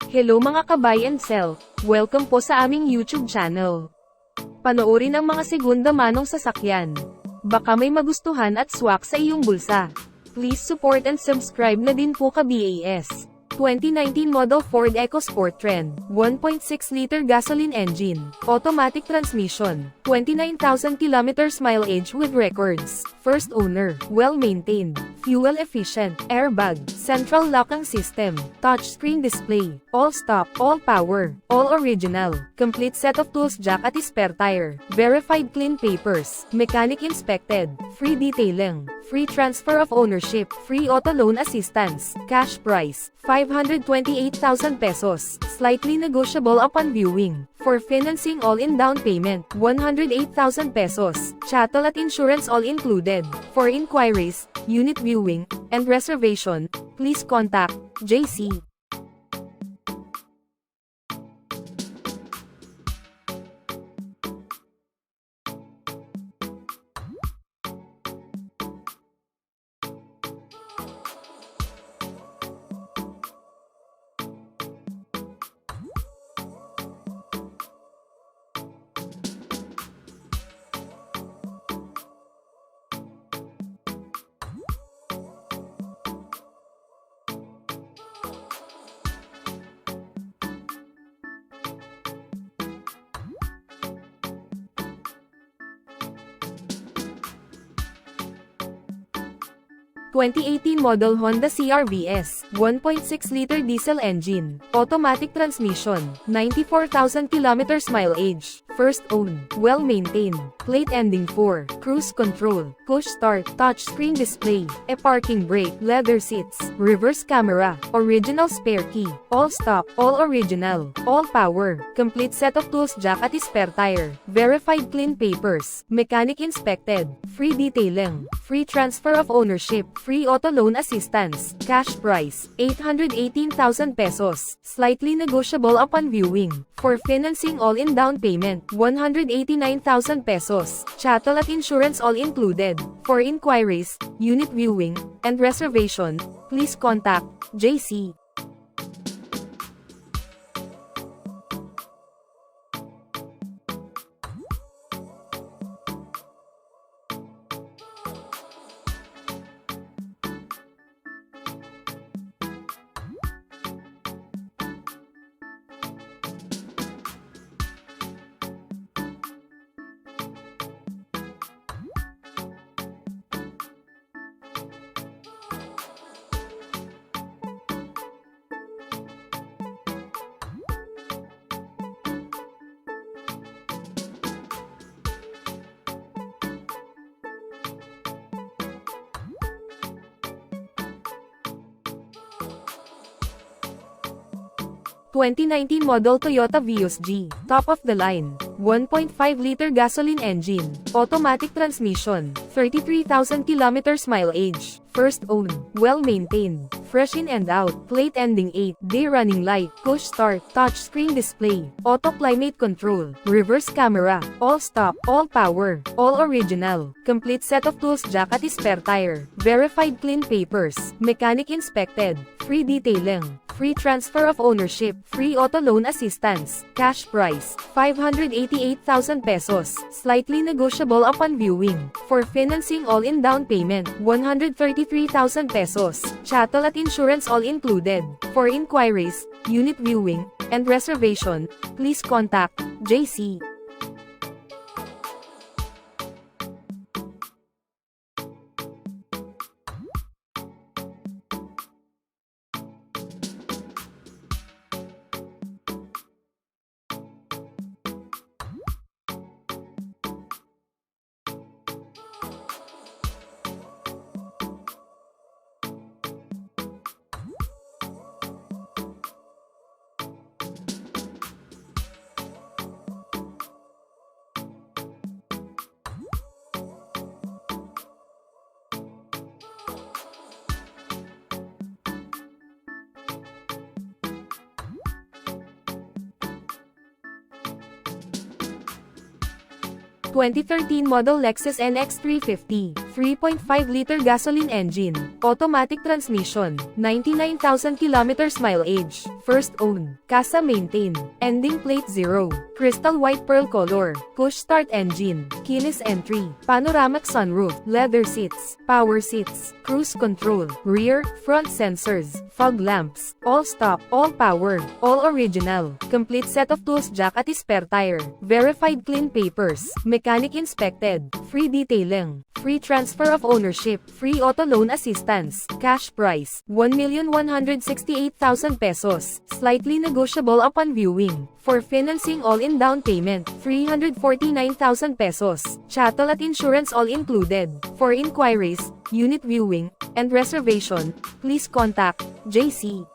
Hello mga ka-buy and sell, welcome po sa aming YouTube channel. Panoorin ang mga segunda manong sasakyan. Baka may magustuhan at swak sa iyong bulsa. Please support and subscribe na din po ka-BAS. 2019 model Ford Ecosport Trend, 1.6-liter gasoline engine, automatic transmission, 29,000 kilometers mileage with records, first owner, well-maintained, fuel-efficient, airbag, central locking system, touchscreen display, all-stop, all-power, all-original, complete set of tools jack at spare tire, verified clean papers, mechanic inspected, free detailing, free transfer of ownership, free auto loan assistance, cash price, 528,000 pesos, slightly negotiable upon viewing. For financing all-in down payment, 108,000 pesos, chattel at insurance all included. For inquiries, unit viewing, and reservation, please contact Jayce. (2018 model Honda CR-VS, 1.6-liter diesel engine, automatic transmission, 94,000 kilometers mileage, first owned, well-maintained, plate ending 4, cruise control, push start, touchscreen display, a parking brake, leather seats, reverse camera, original spare key, all-stock, all-original, all-power, complete set of tools jack at spare tire, verified clean papers, mechanic inspected, free detailing, free transfer of ownership, free auto loan assistance, cash price, 818,000 pesos, slightly negotiable upon viewing. For financing all-in down payment, 189,000 pesos, chattel at insurance all included. For inquiries, unit viewing, and reservation, please contact Jayce. (2019 model Toyota Vios G, top of the line, 1.5-liter gasoline engine, automatic transmission, 33,000 kilometers mileage, first owned, well-maintained, fresh in and out, plate ending 8, day running light, push start, touchscreen display, auto climate control, reverse camera, all-stop, all-power, all-original, complete set of tools jack at spare tire, verified clean papers, mechanic inspected, free detailing, free transfer of ownership, free auto loan assistance, cash price, 588,000 pesos, slightly negotiable upon viewing. For financing all-in down payment, 133,000 pesos, chattel at insurance all included. For inquiries, unit viewing, and reservation, please contact Jayce. (2013 model Lexus NX 350, 3.5-liter gasoline engine, automatic transmission, 99,000 kilometers mileage, first owned, casa maintain, ending plate 0, crystal white pearl color, push start engine, keyless entry, panoramic sunroof, leather seats, power seats, cruise control, rear, front sensors, fog lamps, all stop, all power, all original, complete set of tools jack at spare tire, verified clean papers, mechanic inspected, free detailing, free transfer of ownership, free auto loan assistance, cash price, 1,168,000 pesos, slightly negotiable upon viewing, for financing all-in down payment, 349,000 pesos, chattel at insurance all included, for inquiries, unit viewing, and reservation, please contact Jayce.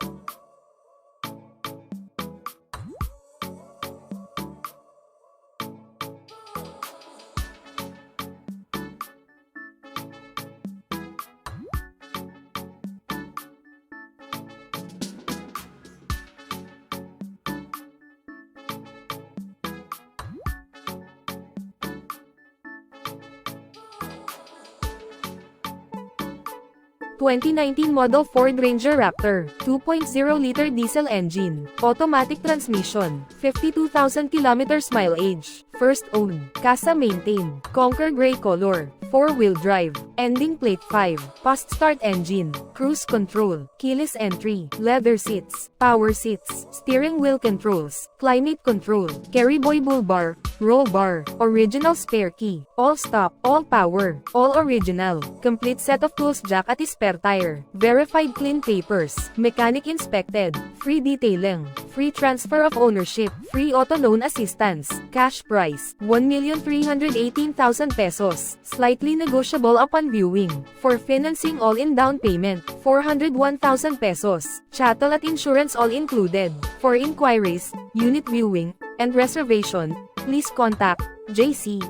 2019 model Ford Ranger Raptor, 2.0-liter diesel engine, automatic transmission, 52,000 kilometers mileage, first owned, casa maintain, conquer gray color, 4-wheel drive, ending plate 5, fast start engine, cruise control, keyless entry, leather seats, power seats, steering wheel controls, climate control, carry boy bull bar, roll bar, original spare key, all stop, all power, all original, complete set of tools jack at spare tire, verified clean papers, mechanic inspected, free detailing, free transfer of ownership, free auto loan assistance, cash price, 1,318,000 pesos, slightly negotiable upon viewing, for financing all-in down payment, 401,000 pesos, chattel at insurance all included, for inquiries, unit viewing, and reservation, please contact Jayce.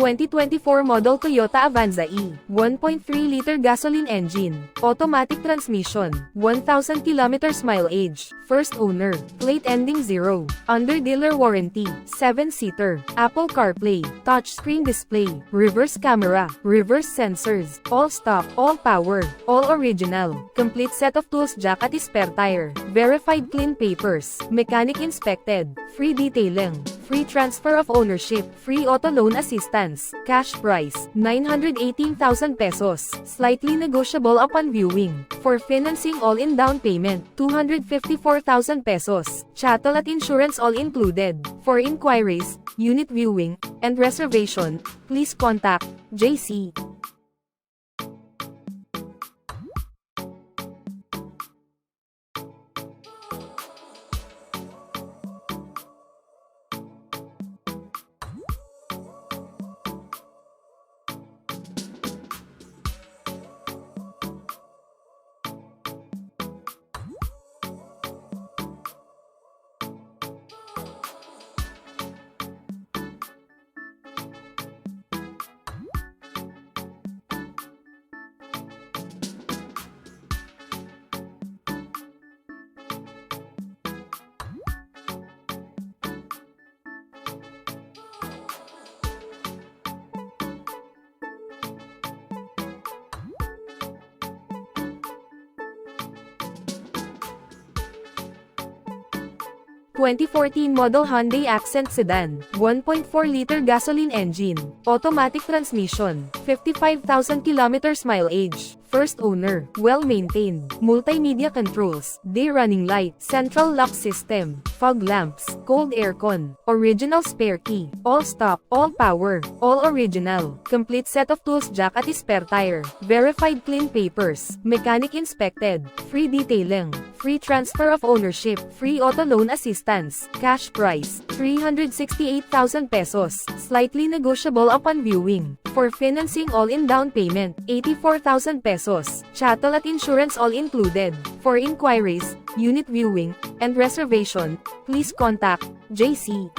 2024 model Toyota Avanza E, 1.3-liter gasoline engine, automatic transmission, 1,000 kilometers mileage, first owner, plate ending 0, under dealer warranty, 7-seater, Apple CarPlay, touchscreen display, reverse camera, reverse sensors, all stop, all power, all original, complete set of tools jack at spare tire, verified clean papers, mechanic inspected, free detailing, free transfer of ownership, free auto loan assistance, cash price, 918,000 pesos, slightly negotiable upon viewing, for financing all-in down payment, 254,000 pesos, chattel at insurance all included, for inquiries, unit viewing, and reservation, please contact Jayce. 2014 model Hyundai Accent Sedan, 1.4-liter gasoline engine, automatic transmission, 55,000 kilometers mileage, first owner, well-maintained, multimedia controls, day running light, central lock system, fog lamps, cold aircon, original spare key, all stock, all power, all original, complete set of tools jack at spare tire, verified clean papers, mechanic inspected, free detailing, free transfer of ownership, free auto loan assistance, cash price, 368,000 pesos, slightly negotiable upon viewing. For financing all-in down payment, 84,000 pesos, chattel at insurance all included. For inquiries, unit viewing, and reservation, please contact Jayce.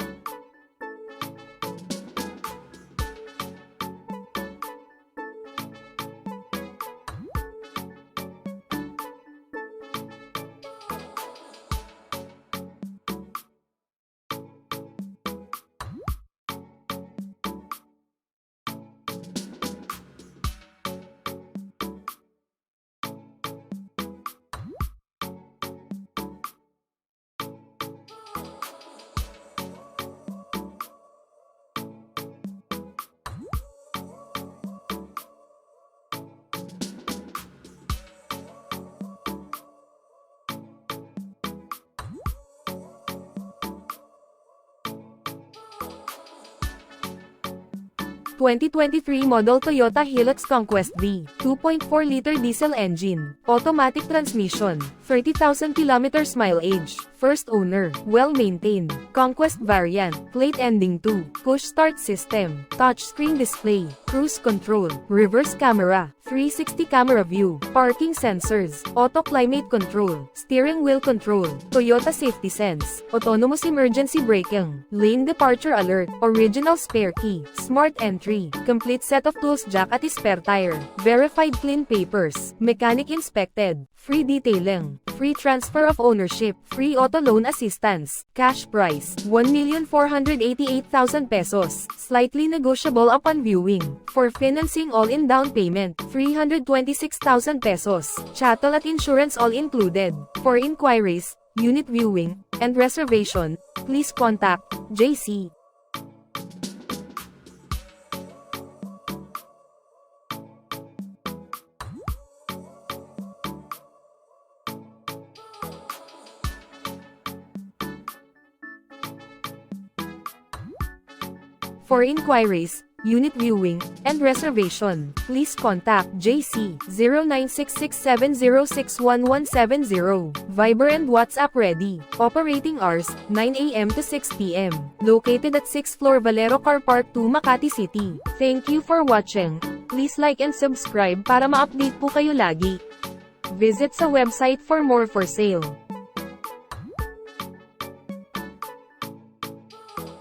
(2023) model Toyota Hilux Conquest V, 2.4-liter diesel engine, automatic transmission, 30,000 kilometers mileage, first owner, well-maintained, Conquest variant, plate ending 2, push start system, touchscreen display, cruise control, reverse camera, 360 camera view, parking sensors, auto climate control, steering wheel control, Toyota Safety Sense, autonomous emergency braking, lane departure alert, original spare key, smart entry, complete set of tools jack at spare tire, verified clean papers, mechanic inspected, free detailing, free transfer of ownership, free auto loan assistance, cash price, 1,488,000 pesos, slightly negotiable upon viewing. For financing all-in down payment, 326,000 pesos, chattel at insurance all included. For inquiries, unit viewing, and reservation, please contact Jayce. For inquiries, unit viewing, and reservation, please contact Jayce, 096670611170. Viber and WhatsApp ready. Operating hours, 9 a.m. to 6 p.m. Located at 6th floor Valero Car Park 2 Makati City. Thank you for watching. Please like and subscribe para ma-update po kayo lagi. Visit sa website for more for sale.